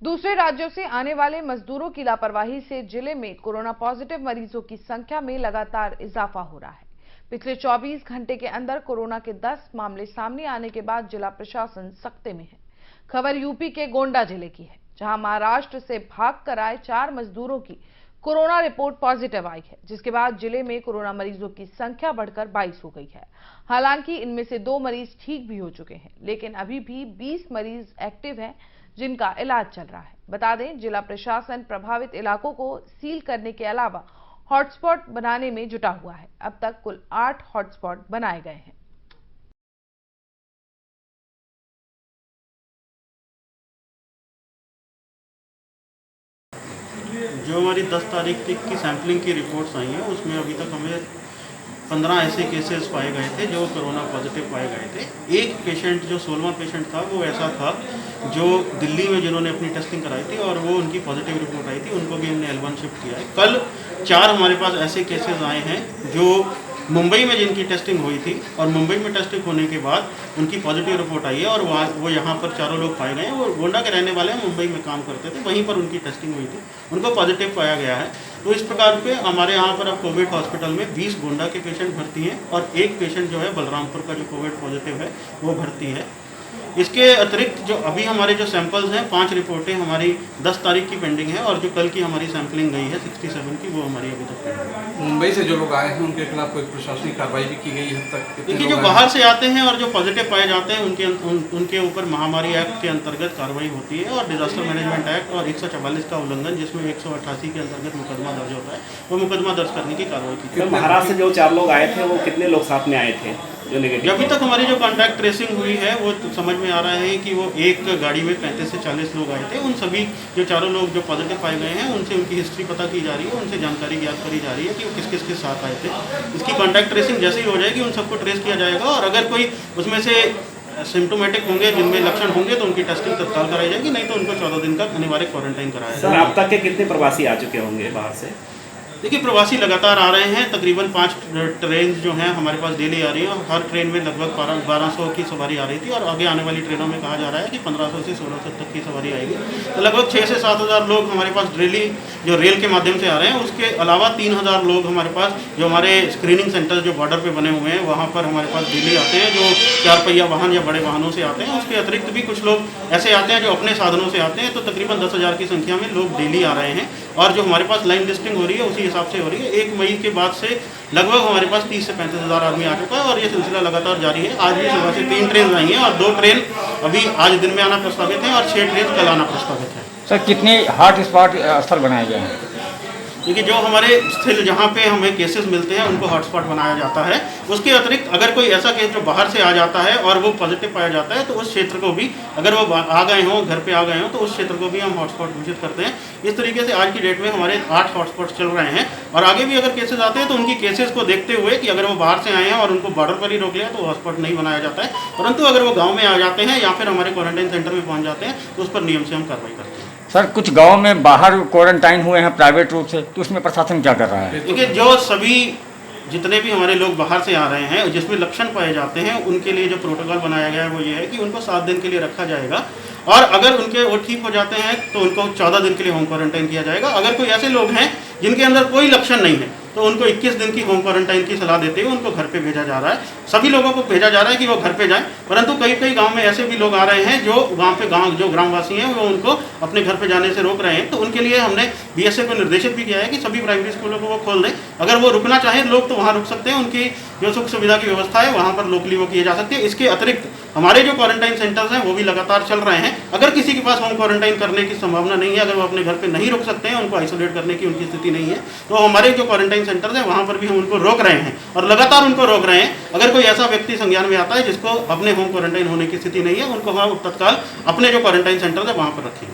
दूसरे राज्यों से आने वाले मजदूरों की लापरवाही से जिले में कोरोना पॉजिटिव मरीजों की संख्या में लगातार इजाफा हो रहा है। पिछले 24 घंटे के अंदर कोरोना के 10 मामले सामने आने के बाद जिला प्रशासन सख्ते में है। खबर यूपी के गोंडा जिले की है, जहां महाराष्ट्र से भागकर आए 4 मजदूरों की कोरोना रिपोर्ट पॉजिटिव आई है, जिसके बाद जिले में कोरोना मरीजों की संख्या बढ़कर 22 हो गई है। हालांकि इनमें से 2 मरीज ठीक भी हो चुके हैं, लेकिन अभी भी 20 मरीज एक्टिव हैं, जिनका इलाज चल रहा है। बता दें, जिला प्रशासन प्रभावित इलाकों को सील करने के अलावा हॉटस्पॉट बनाने में जुटा हुआ है। अब तक कुल 8 हॉटस्पॉट बनाए गए हैं। जो हमारी 10 तारीख तक की सैंपलिंग की रिपोर्ट्स आई हैं, उसमें अभी तक हमें 15 ऐसे केसेस पाए गए थे जो कोरोना पॉजिटिव पाए गए थे। एक पेशेंट जो 16वां पेशेंट था वो ऐसा था जो दिल्ली में जिन्होंने अपनी टेस्टिंग कराई थी और वो उनकी पॉजिटिव रिपोर्ट आई थी, उनको भी हमने L1 शिफ्ट किया है। कल 4 हमारे पास ऐसे केसेस आए हैं जो मुंबई में जिनकी टेस्टिंग हुई थी और मुंबई में टेस्टिंग होने के बाद उनकी पॉजिटिव रिपोर्ट आई है और वो यहाँ पर चारों लोग पाए गए हैं। वो गोंडा के रहने वाले हैं, मुंबई में काम करते थे, वहीं पर उनकी टेस्टिंग हुई थी, उनको पॉजिटिव पाया गया है। तो इस प्रकार पे हमारे यहाँ पर अब कोविड हॉस्पिटल में 20 गोंडा के पेशेंट भर्ती हैं और एक पेशेंट जो है बलरामपुर का जो कोविड पॉजिटिव है वो भर्ती है। इसके अतिरिक्त जो अभी हमारे जो सैंपल्स हैं, 5 रिपोर्टें हमारी 10 तारीख की पेंडिंग है और जो कल की हमारी सैंपलिंग गई है 67 की, वो हमारी अभी तक पेंडिंग है। मुंबई से जो लोग आए हैं उनके खिलाफ कोई प्रशासनिक कार्रवाई भी की गई है अब तक? देखिए, जो बाहर से आते हैं और जो पॉजिटिव पाए जाते हैं उनके ऊपर महामारी एक्ट के अंतर्गत कार्रवाई होती है और डिजास्टर मैनेजमेंट एक्ट और 144 का उल्लंघन, जिसमें 188 के अंतर्गत मुकदमा दर्ज होता है, वो मुकदमा दर्ज करने की कार्रवाई की गई। महाराष्ट्र से जो 4 लोग आए थे वो कितने लोग साथ में आए थे जो नेगेटिव? अभी तक हमारी जो कॉन्टैक्ट ट्रेसिंग हुई है वो तो समझ में आ रहा है कि वो एक गाड़ी में 35 से 40 लोग आए थे। उन सभी जो चारों लोग जो पॉजिटिव पाए गए हैं उनसे उनकी हिस्ट्री पता की जा रही है, उनसे जानकारी ज्ञात करी जा रही है कि वो किस किस के साथ आए थे। इसकी कॉन्टैक्ट ट्रेसिंग जैसे ही हो जाएगी उन सबको ट्रेस किया जाएगा और अगर कोई उसमें से सिम्टोमेटिक होंगे, जिनमें लक्षण होंगे, तो उनकी टेस्टिंग तत्काल कराई जाएगी, नहीं तो उनको 14 दिन का अनिवार्य क्वारंटाइन कराया जाएगा। सर, अब तक के कितने प्रवासी आ चुके होंगे बाहर से? देखिए, प्रवासी लगातार आ रहे हैं। तकरीबन 5 ट्रेन जो हैं हमारे पास डेली आ रही हैं। हर ट्रेन में लगभग 1200 की सवारी आ रही थी और आगे आने वाली ट्रेनों में कहा जा रहा है कि 1500 से 1600 तक की सवारी आएगी। तो लगभग 6 से 7 हज़ार लोग हमारे पास डेली जो रेल के माध्यम से आ रहे हैं। उसके अलावा 3000 लोग हमारे पास जो हमारे स्क्रीनिंग सेंटर जो बॉर्डर पर बने हुए हैं वहाँ पर हमारे पास डेली आते हैं, जो 4 पहिया वाहन या बड़े वाहनों से आते हैं। उसके अतिरिक्त भी कुछ लोग ऐसे आते हैं जो अपने साधनों से आते हैं। तो तकरीबन 10,000 की संख्या में लोग डेली आ रहे हैं और जो हमारे पास लाइन लिस्टिंग हो रही है उसी हिसाब से हो रही है। 1 मई के बाद से लगभग हमारे पास 30 से 35 हज़ार आदमी आ चुका है और ये सिलसिला लगातार जारी है। आज भी सुबह से 3 ट्रेन आई हैं और 2 ट्रेन अभी आज दिन में आना प्रस्तावित है और 6 ट्रेन कल आना प्रस्तावित है। सर, कितने हॉट स्पॉट स्थल बनाए गए हैं? देखिए, जो हमारे स्थल जहाँ पे हमें केसेस मिलते हैं उनको हॉटस्पॉट बनाया जाता है। उसके अतिरिक्त अगर कोई ऐसा केस जो बाहर से आ जाता है और वो पॉजिटिव पाया जाता है तो उस क्षेत्र को भी, अगर वो आ गए हों, घर पे आ गए हों, तो उस क्षेत्र को भी हम हॉटस्पॉट घोषित करते हैं। इस तरीके से आज की डेट में हमारे 8 हॉटस्पॉट चल रहे हैं और आगे भी अगर केसेस आते हैं तो उनकी केसेस को देखते हुए कि अगर वो बाहर से आए हैं और उनको बॉर्डर पर ही रोक लिया तो हॉटस्पॉट नहीं बनाया जाता है, परंतु अगर वो गाँव में आ जाते हैं या फिर हमारे क्वारंटाइन सेंटर में पहुँच जाते हैं तो उस पर नियम से हम कार्रवाई करते हैं। सर, कुछ गांव में बाहर क्वारंटाइन हुए हैं प्राइवेट रूप से, तो उसमें प्रशासन क्या कर रहा है? देखिए, जो सभी जितने भी हमारे लोग बाहर से आ रहे हैं जिसमें लक्षण पाए जाते हैं उनके लिए जो प्रोटोकॉल बनाया गया है वो ये है कि उनको 7 दिन के लिए रखा जाएगा और अगर वो ठीक हो जाते हैं तो उनको 14 दिन के लिए होम क्वारंटाइन किया जाएगा। अगर कोई ऐसे लोग हैं जिनके अंदर कोई लक्षण नहीं है तो उनको 21 दिन की होम क्वारंटाइन की सलाह देते हुए उनको घर पे भेजा जा रहा है। सभी लोगों को भेजा जा रहा है कि वो घर पे जाएं, परंतु कई गांव में ऐसे भी लोग आ रहे हैं जो जो ग्रामवासी हैं वो उनको अपने घर पे जाने से रोक रहे हैं। तो उनके लिए हमने BSA को निर्देशित भी किया है कि सभी प्राइमरी स्कूलों को वो खोल दें। अगर वो रुकना चाहें लोग तो वहाँ रुक सकते हैं, उनकी जो सुख सुविधा की व्यवस्था है वहाँ पर लोकली वो किए जा सकते हैं। इसके अतिरिक्त हमारे जो क्वारंटाइन सेंटर्स हैं वो भी लगातार चल रहे हैं। अगर किसी के पास होम क्वारंटाइन करने की संभावना नहीं है, अगर वो अपने घर पे नहीं रुक सकते हैं, उनको आइसोलेट करने की उनकी स्थिति नहीं है, तो हमारे जो क्वारंटाइन सेंटर्स हैं वहाँ पर भी हम उनको रोक रहे हैं और लगातार उनको रोक रहे हैं। अगर कोई ऐसा व्यक्ति संज्ञान में आता है जिसको अपने होम क्वारंटाइन होने की स्थिति नहीं है, उनको हम तत्काल अपने जो क्वारंटाइन सेंटर्स है वहाँ पर रखेंगे।